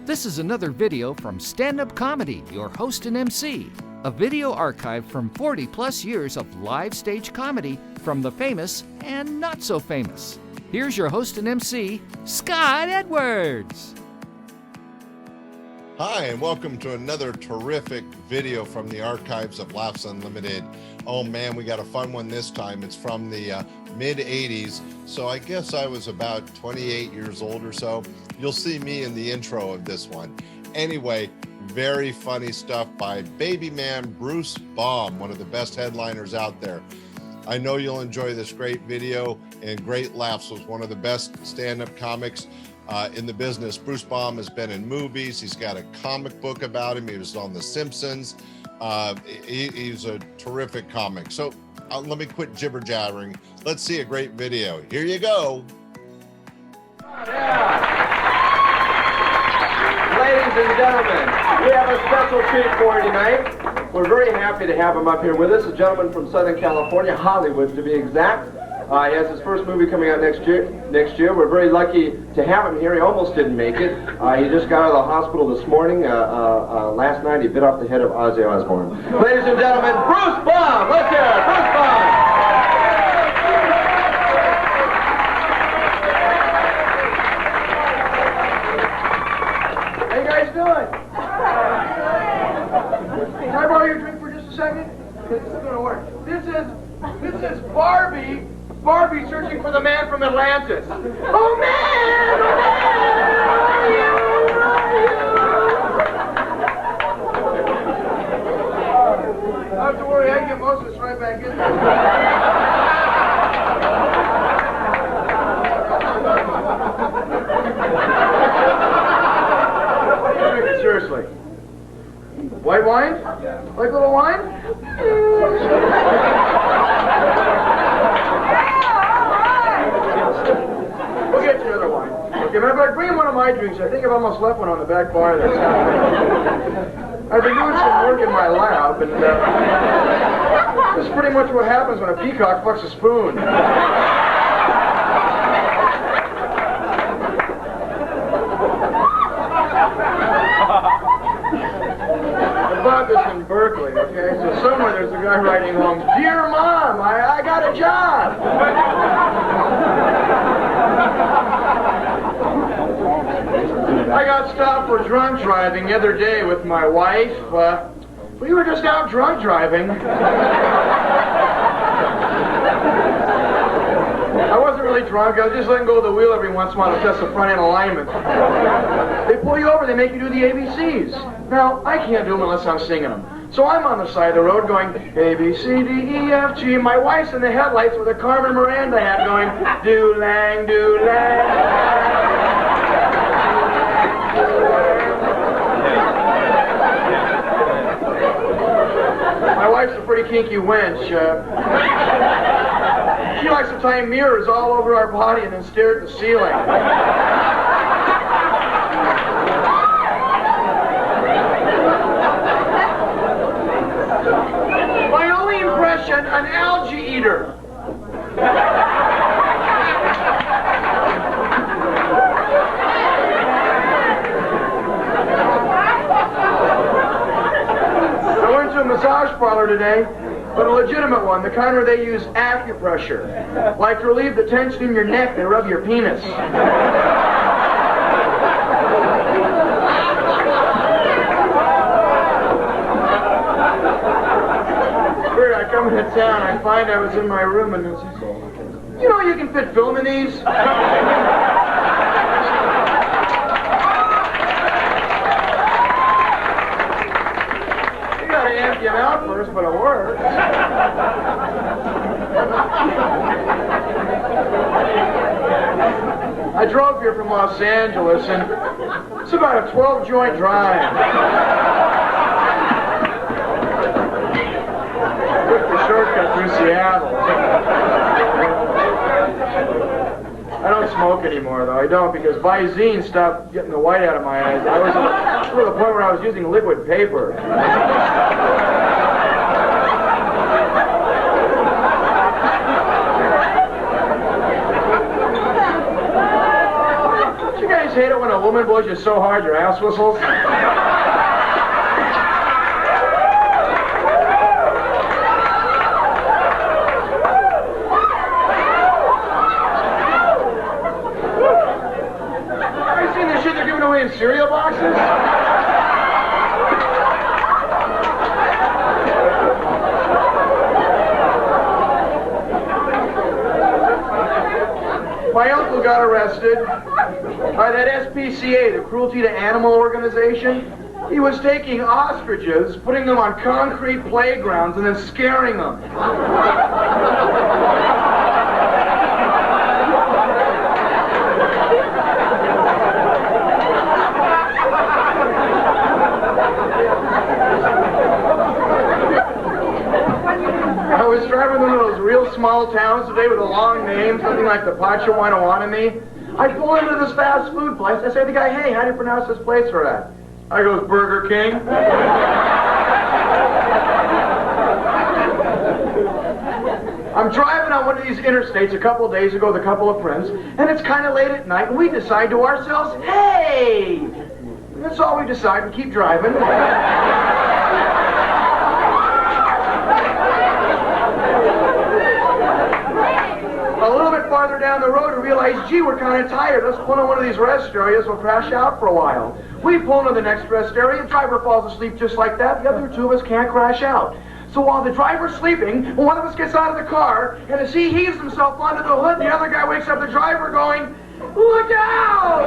This is another video from Standup Comedy, your host and MC, a video archive from 40-plus years of live stage comedy from the famous and not so famous. Here's your host and MC, Scott Edwards. Hi, and welcome to another terrific video from the archives of Laughs Unlimited. Oh man, we got a fun one this time. It's from the mid-'80s, so I guess I was about 28 years old or so. You'll see me in the intro of this one. Anyway, very funny stuff by BabyMan Bruce Baum, one of the best headliners out there. I know you'll enjoy this great video, and great laughs. Was one of the best stand-up comics in the business. Bruce Baum has been in movies. He's got a comic book about him. He was on The Simpsons. He's a terrific comic. So let me quit jibber-jabbering. Let's see a great video. Here you go. Yeah. Ladies and gentlemen, we have a special treat for you tonight. We're very happy to have him up here with us, a gentleman from Southern California, Hollywood to be exact. He has his first movie coming out next year. We're very lucky to have him here. He almost didn't make it. He just got out of the hospital this morning. Last night he bit off the head of Ozzy Osbourne. Ladies and gentlemen, Bruce Baum! Let's hear it, Bruce Baum! How you guys doing? Can I borrow your drink for just a second? This is going to work. This is Barbie searching for the man from Atlantis. Oh man! Oh man! Don't have to worry, I can get most of this right back in there. What are you drinking, seriously? White wine? Like a little wine? We'll get you another wine. Okay, matter of fact, bring him one of my drinks. I think I've almost left one on the back bar there. I've been doing some work in my lab, and that's pretty much what happens when a peacock fucks a spoon. I bought this in Berkeley, okay? So somewhere there's a guy writing home, "Dear Mom, I got a job." I got stopped for drunk driving the other day with my wife. We were just out drunk driving. I wasn't really drunk. I was just letting go of the wheel every once in a while to test the front end alignment. They pull you over. They make you do the ABCs. Now, I can't do them unless I'm singing them. So I'm on the side of the road going, A, B, C, D, E, F, G. My wife's in the headlights with a Carmen Miranda hat going, do-lang, do-lang. My wife's a pretty kinky wench. She likes to tie mirrors all over our body and then stare at the ceiling. My only impression, an algae eater. I went to a massage parlor today, but a legitimate one, the kind where they use acupressure. Like to relieve the tension in your neck, they rub your penis. Weird, I come into town, I find I was in my room and it says, you know you can fit film in these? Empty it out first, but it works. I drove here from Los Angeles, and it's about a 12-joint drive. Took the shortcut through Seattle. I don't smoke anymore, though. I don't, because Visine stopped getting the white out of my eyes. I was to the point where I was using liquid paper. hate it when a woman blows you so hard your ass whistles? Have you seen the shit they're giving away in cereal boxes? My uncle got arrested by that SPCA, the Cruelty to Animal Organization. He was taking ostriches, putting them on concrete playgrounds, and then scaring them. I was driving one of those real small towns today with a long name, something like the Potchawanawanami. I pull into this fast food place. I say to the guy, hey, how do you pronounce this place we're at? I goes, Burger King. I'm driving on one of these interstates a couple of days ago with a couple of friends, and it's kind of late at night, and we decide to ourselves, hey! And that's all we decide, we keep driving. A little bit farther down the road, we realize, gee, we're kind of tired. Let's pull into one of these rest areas. We'll crash out for a while. We pull into the next rest area. The driver falls asleep just like that. The other two of us can't crash out. So while the driver's sleeping, one of us gets out of the car, and as he heaves himself onto the hood, the other guy wakes up the driver going, look out!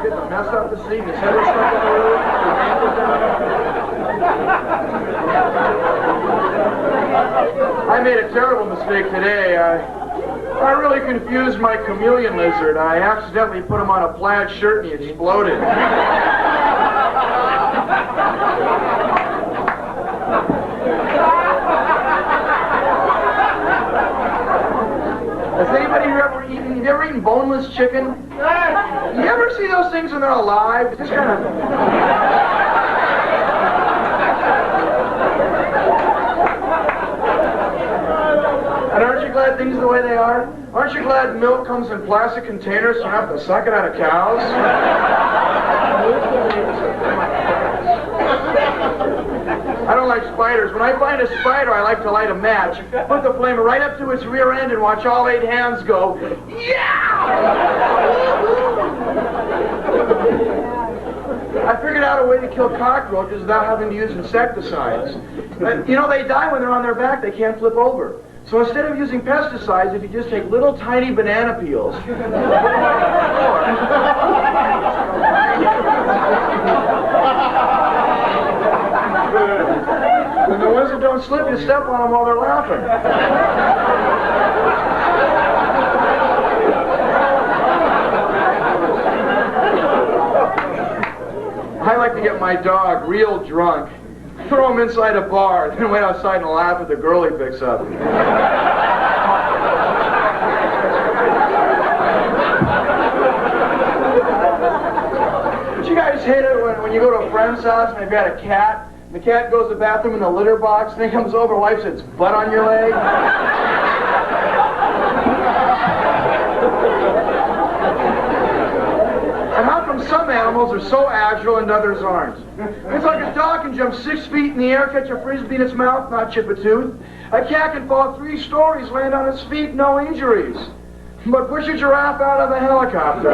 Getting the mess up the seat, his head was stuck in the roof, his ankles down. I made a terrible mistake today. I really confused my chameleon lizard. I accidentally put him on a plaid shirt and he exploded. Has anybody here ever eaten? Have you ever eaten boneless chicken? You ever see those things when they're alive? It's just kind of... And aren't you glad things are the way they are? Aren't you glad milk comes in plastic containers so you don't have to suck it out of cows? I don't like spiders. When I find a spider, I like to light a match, put the flame right up to its rear end, and watch all 8 hands go, yeah! I figured out a way to kill cockroaches without having to use insecticides. You know, they die when they're on their back. They can't flip over. So instead of using pesticides, if you just take little tiny banana peels, put them on the floor. And the ones that don't slip, you step on them while they're laughing. I like to get my dog real drunk, throw him inside a bar, then wait outside and laugh at the girl he picks up. But you guys hate it when you go to a friend's house and they've got a cat, and the cat goes to the bathroom in the litter box, and then comes over, wipes its butt on your leg? And how come some animals are so agile and others aren't? It's like a dog can jump 6 feet in the air, catch a frisbee in its mouth, not chip a tooth. A cat can fall 3 stories, land on its feet, no injuries. But push a giraffe out of a helicopter.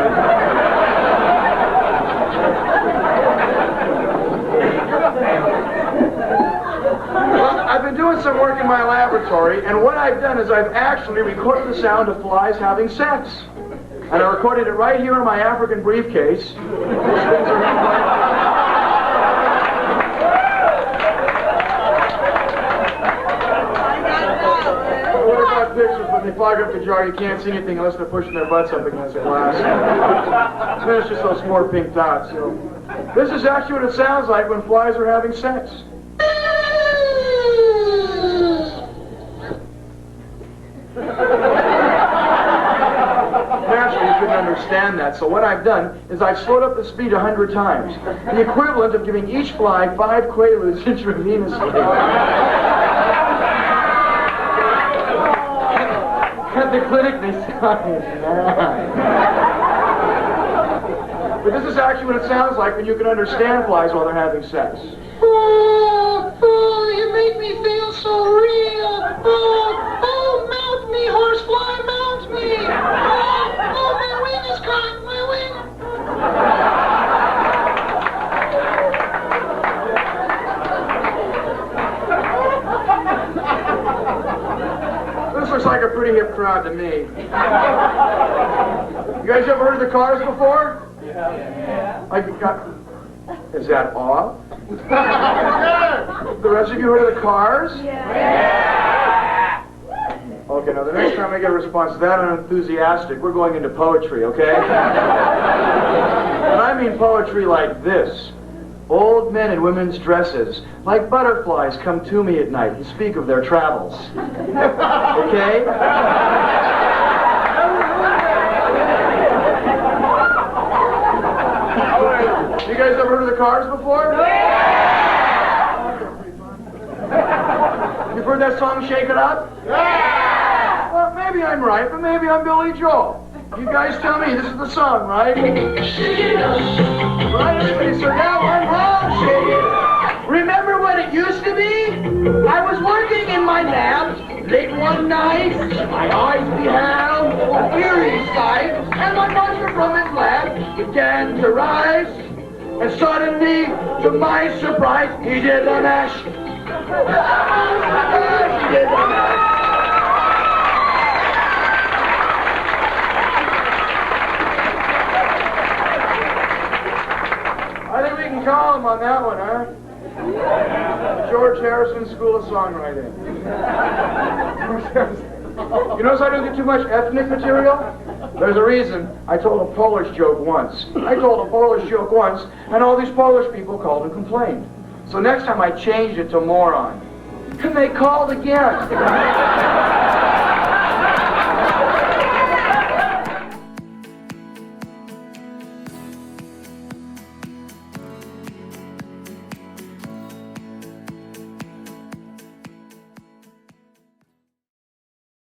Well, I've been doing some work in my laboratory, and what I've done is I've actually recorded the sound of flies having sex. And I recorded it right here in my African briefcase. What about pictures? When they fog up the jar, you can't see anything unless they're pushing their butts up against the glass. Then it's just those 4 pink dots. So this is actually what it sounds like when flies are having sex. Naturally, you couldn't understand that. So what I've done is I've slowed up the speed 100 times. The equivalent of giving each fly 5 quaaludes intravenously. At the clinic, they sound mad. But this is actually what it sounds like when you can understand flies while they're having sex. Oh, you make me feel so real. Oh, mount me, horsefly, mount me. Oh, my wing is caught, my wing. This looks like a pretty hip crowd to me. You guys ever heard of the Cars before? Is that off? The rest of you heard of the Cars? Yeah. Okay, now the next time I get a response that unenthusiastic, we're going into poetry, okay? And I mean poetry like this. Old men in women's dresses, like butterflies, come to me at night and speak of their travels. Okay? You guys ever heard of the Cars before? Yeah! You've heard that song, Shake It Up? Yeah! Well, maybe I'm right, but maybe I'm Billy Joel. You guys tell me, this is the song, right? Shake it up. Right, everybody, so now I'm wrong. Shake it up. Remember what it used to be? I was working in my lab late one night. My eyes beheld a eerie sight, and my monster from his lab began to rise. And suddenly, to my surprise, he did the mash. He did the mash. I think we can call him on that one, huh? George Harrison School of Songwriting. You notice I don't get too much ethnic material? There's a reason. I told a Polish joke once. And all these Polish people called and complained. So next time I changed it to moron. And they called again.